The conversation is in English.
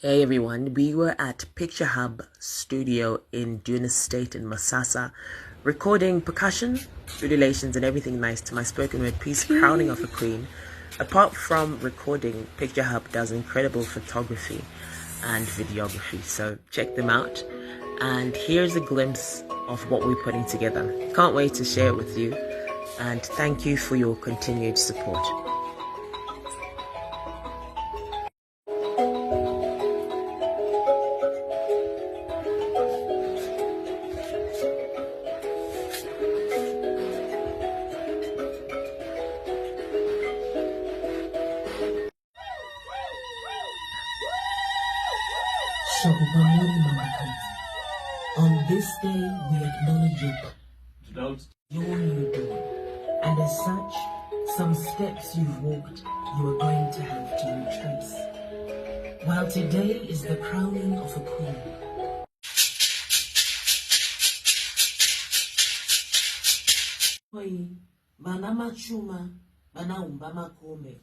Hey everyone, we were at Picture Hub Studio in Jena State in Masasa, recording percussion, relations and everything nice to my spoken word piece, Crowning of a Queen. Apart from recording, Picture Hub does incredible photography and videography, so check them out. And here's a glimpse of what we're putting together. Can't wait to share it with you, and thank you for your continued support. On this day, we acknowledge your new dawn, and as such, some steps you've walked, you are going to have to retrace. While today is the crowning of a queen. Bana machuma, bana umba makombe.